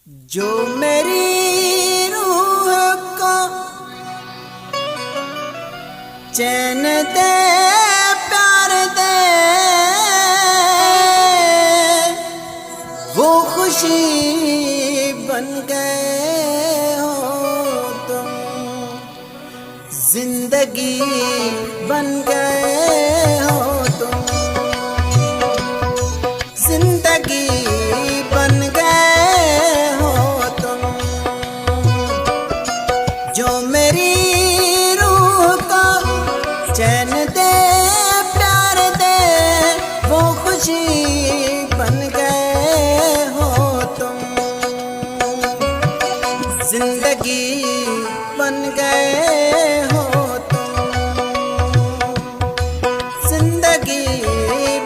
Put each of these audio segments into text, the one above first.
जो मेरी रूह को चैन दे, प्यार दे, वो खुशी बन गए हो तुम, जिंदगी बन गए हो तुम, जिंदगी बन गए हो तुम। जो मेरी रूह को चैन दे, प्यार दे, वो खुशी बन गए हो तुम, जिंदगी बन गए हो तुम, जिंदगी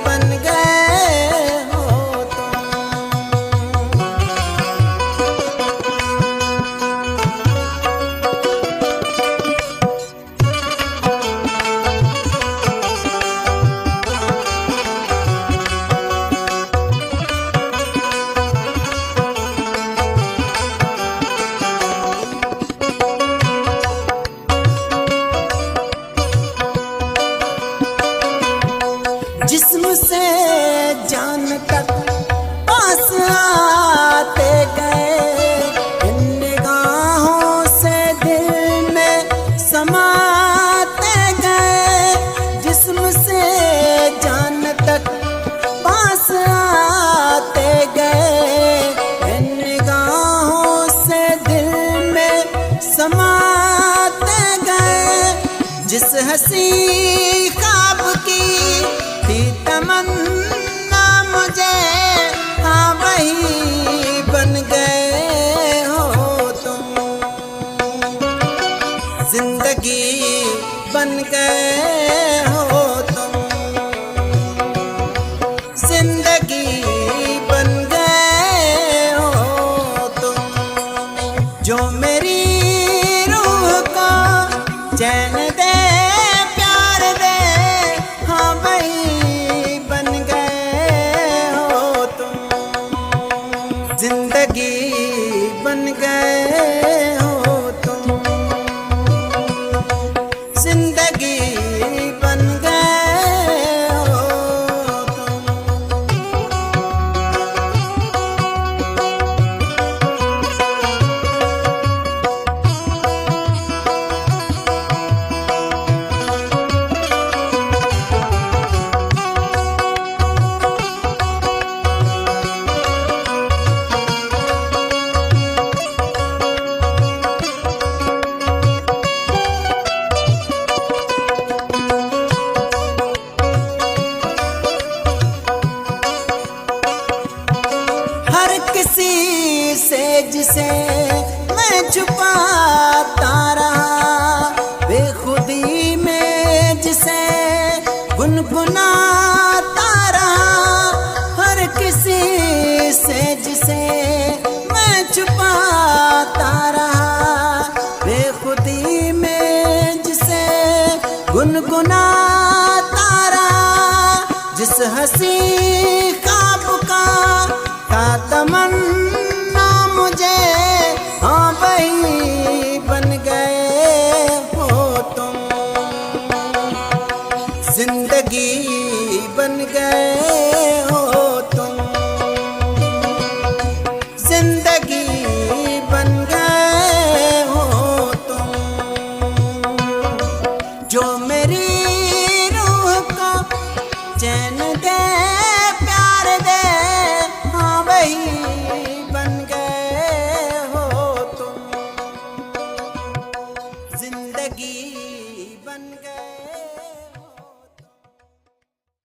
बन गए हो तुम। जिस्म से जान तक पास आते गए, इन निगाहों से दिल में समाते गए। जिस्म से जान तक पास आते गए, इन निगाहों से दिल में समाते गए। जिस हंसी ख्वाब की थी तमन्ना मुझे, हाँ वही बन गए हो तुम, जिंदगी बन गए हो तुम, जिंदगी बन गए हो तुम। जो मेरी रूह को चैन दे, प्यार दे, हाँ वही बन गए हो तुम, जिंदगी बन गए हो तुम, जिंदगी बन गए हो तुम। हर किसी से जिसे मैं छुपाता रहा, बेखुदी में जिसे गुनगुनाता रहा। हर किसी से जिसे मैं छुपाता रहा, बेखुदी में जिसे गुनगुनाता रहा। जिस हंसी ख्वाब का तमन्ना मुझे, हाँ वही बन गए हो तुम, जिंदगी बन गए हो तुम, जिंदगी बन गए हो तुम। जो मेरी रूह को चैन दे, प्यार दे, हाँ वही बन गए हो तुम, जिंदगी बन गए।